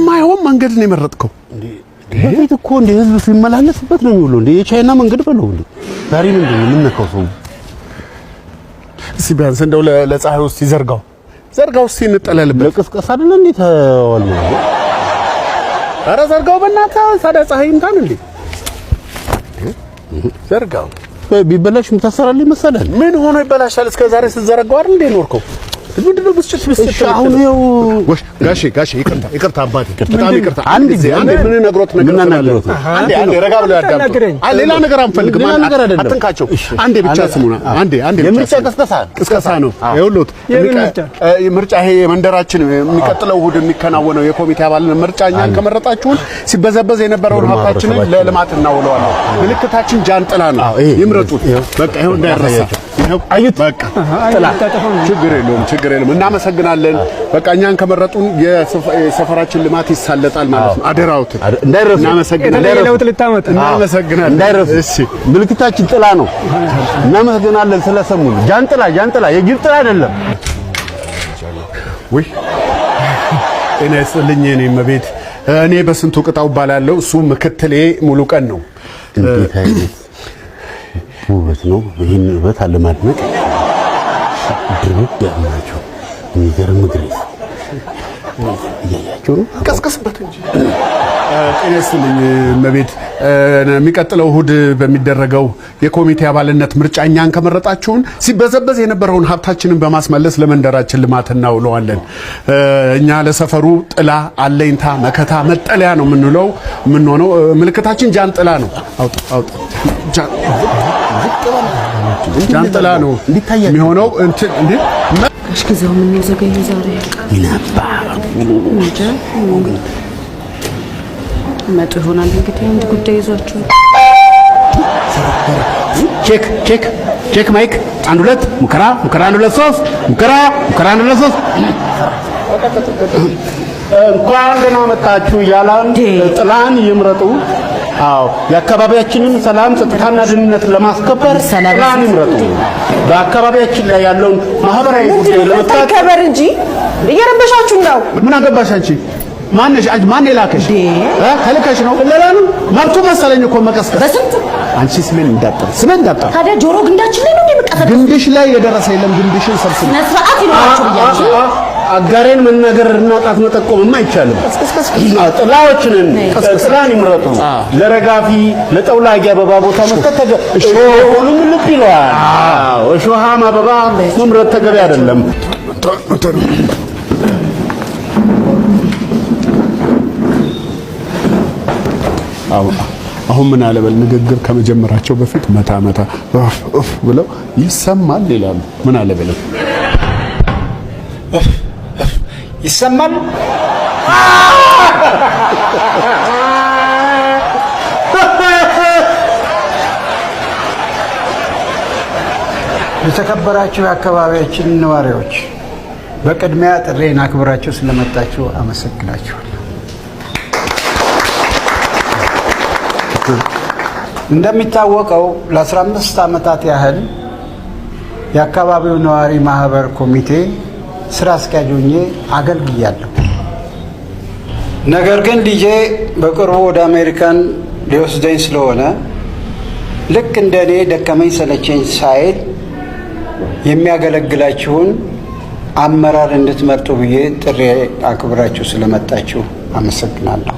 ማይሆን መንገድ ነው የመረጥከው እንዴ? በፊት እኮ እንደ ህዝብ ሲመላለስበት ነው የሚውለው እንዴ? የቻይና መንገድ በለው እንዴ? ዛሬ ምንድን ነው የምነካው ሰው? ቢያንስ እንደው ለፀሐይ ውስጥ ይዘርጋው እስቲ እንጠለልበት። ለቅስቀሳ አይደለ እንዴ ተዋል? ኧረ ዘርጋው በእናትህ። ታዲያ ፀሐይ እንታን እንዴ? ዘርጋው ቢበላሽ ምታሰራልኝ መሰለህ? ምን ሆኖ ይበላሻል? እስከ ዛሬ ስትዘረጋው አይደል እንዴ ኖርከው? ምንድነው ብስጭት አሁን ይኸው ጋሼ ይቅርታ አባቴ በጣም ይቅርታ። አንድ ምን ነግሮት አንዴ ረጋ ብለው ያዳምጡ። ሌላ ነገር አንፈልግም። ሌላ ነገር አይደለም። አትንካቸው። አንዴ ብቻ ስሙና አንዴ የምርጫ ቅስቀሳ ነው። ይኸውልዎት ምርጫ ይሄ መንደራችን የሚቀጥለው እሑድ የሚከናወነው የኮሚቴ አባልን ምርጫ እኛን ከመረጣችሁን ሲበዘበዝ የነበረውን ሀብታችንን ለልማት እናውለዋለን። ምልክታችን ጃንጥላ ነው። ይምረጡት። በቃ ይኸው እንዳይረሳ። አዩት በቃ ጥላ ችግር የለውም። እናመሰግናለን። በቃ እኛን ከመረጡን የሰፈራችን ልማት ይሳለጣል ማለት ነው። አደራውት እንዳይረሱ። እናመሰግናለን። እንዳይረሱ። እሺ ምልክታችን ጥላ ነው። እናመሰግናለን ስለሰሙን። ጃንጥላ የጅብ ጥላ አይደለም። ወይ እኔ ስለኝ እኔ መቤት እኔ በስንቱ ቅጣው ባላለው እሱ ምክትሌ ሙሉ ቀን ነው። እንዴት አይነት ውበት ነው! ይሄን ውበት አለማድነቅ ድርብ ያማቸው የሚገርም ግሬስ እያያቸው ነው። ቀስቀስበት እንጂ እኔ ስለኝ መቤት የሚቀጥለው እሑድ በሚደረገው የኮሚቴ አባልነት ምርጫ እኛን ከመረጣችሁን ሲበዘበዝ የነበረውን ሀብታችንን በማስመለስ ለመንደራችን ልማት እናውለዋለን። እኛ ለሰፈሩ ጥላ፣ አለኝታ፣ መከታ፣ መጠለያ ነው የምንሆነው። ምልክታችን ጃንጥላ ነው። አውጣ ጃንጥላ ነው የሚሆነው። እንትን እንዴ እስከዛው ምን ይዘገይ ዛሬ ይናባ መጡ ይሆናል እንግዲህ አንድ ጉዳይ ይዟቸው። ቼክ ማይክ 1 2 ሙከራ 1 2 3 ሙከራ 1 2 3 እንኳን ደህና መጣችሁ እያለን ጥላን ይምረጡ። አዎ የአካባቢያችንን ሰላም ጸጥታና ደህንነት ለማስከበር ጥላን ይምረጡ። በአካባቢያችን ላይ ያለውን ማህበራዊ ጉዳይ ለመታከበር እንጂ እየረበሻችሁ ነው። ምን አገባሽ አንቺ? ማነሽ? አንቺ ማን የላከሽ? ከልከሽ ነው ለላኑ መብቱ መሰለኝ እኮ መቀስቀስ። በስንት አንቺ ስሜን እንዳጠር ታዲያ ጆሮ ግንዳችን ላይ ነው እንደምቀሰቀስ። ግንድሽ ላይ የደረሰ የለም። ግንድሽን ሰብስብ። ነስራአት ይኖራችሁ ብያችሁ አጋሬን መናገርና ጣት መጠቆምማ አይቻልም። ጥላዎችንን ጥላን ይምረጡ። ለረጋፊ ለጠውላጊ አበባ ቦታ መስጠት እሾሁንም ልብ ይለዋል። እሾሃም አበባ መምረጥ ተገቢ አይደለም። አሁን ምን አለበል ንግግር ከመጀመራቸው በፊት መታ ብለው ይሰማል ይላሉ። ምን አለበል ይሰማል። የተከበራችሁ የአካባቢያችን ነዋሪዎች በቅድሚያ ጥሬን አክብራችሁ ስለመጣችሁ አመሰግናችኋለሁ። እንደሚታወቀው ለ15 ዓመታት ያህል የአካባቢው ነዋሪ ማህበር ኮሚቴ ስራ አስኪያጅ ሆኜ አገልግያለሁ። ነገር ግን ልጄ በቅርቡ ወደ አሜሪካን ሊወስደኝ ስለሆነ ልክ እንደኔ ደከመኝ ሰለቸኝ ሳይል የሚያገለግላችሁን አመራር እንድትመርጡ ብዬ ጥሪ አክብራችሁ ስለመጣችሁ አመሰግናለሁ።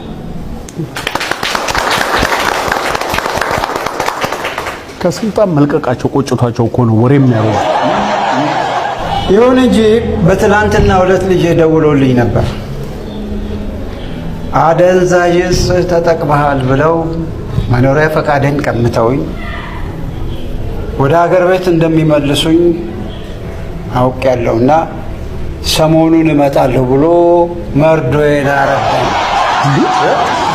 ከስልጣን መልቀቃቸው ቆጭቷቸው እኮ ነው ወሬ የሚያወሩ። ይሁን እንጂ በትላንትና ዕለት ልጄ ደውሎልኝ ነበር። አደንዛዥ ዕፅ ተጠቅመሃል ብለው መኖሪያ ፈቃዴን ቀምተውኝ ወደ ሀገር ቤት እንደሚመልሱኝ አውቄያለሁና ሰሞኑን እመጣለሁ ብሎ መርዶዬን አረዳኝ።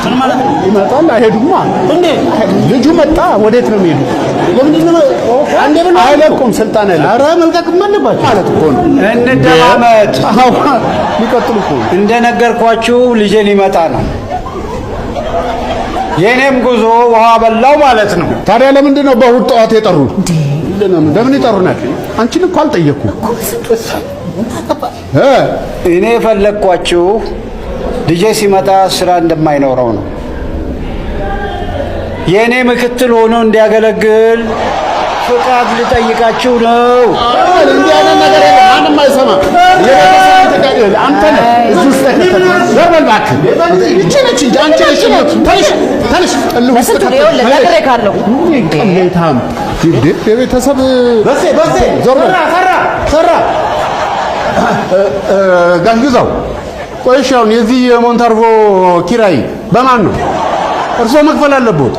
ምን ማለት ነው? ይመጣል አይሄዱማ እንዴ? ልጁ መጣ፣ ወዴት ነው የሚሄዱ? ለምንድነው አንዴ ብሎ አይለቁም? ስልጣን አይለቁም። ኧረ መልቀቅም አለባቸው ማለት እኮ ነው። እንደማመጥ ሊቀጥሉ እኮ እንደነገርኳችሁ ልጄ ሊመጣ ነው። የኔም ጉዞ ውሃ በላው ማለት ነው። ታዲያ ለምንድን ነው በእሑድ ጠዋት የጠሩን? ለምን ይጠሩናል? አንቺን እኮ አልጠየኩም። እኔ የፈለግኳችሁ ልጄ ሲመጣ ስራ እንደማይኖረው ነው። የእኔ ምክትል ሆኖ እንዲያገለግል ፍቃድ ልጠይቃችሁ ነው። እንዲህ አይነት ነገር የለም። ማንም አይሰማ። አንተ ነህ እዚህ ውስጥ ተከተል። ዘርበል እባክህ። ይቺ ነች እንጂ አንቺ ነሽ። ተነሽ ለስንቱ ሊሆን ለነገሬ ካለው ቅሌታም የቤተሰብ በሴ ሰራ ጋሽ ግዛው ቆይ እሺ፣ አሁን የዚህ የሞንታርቮ ኪራይ በማን ነው? እርሶ መክፈል አለብዎት።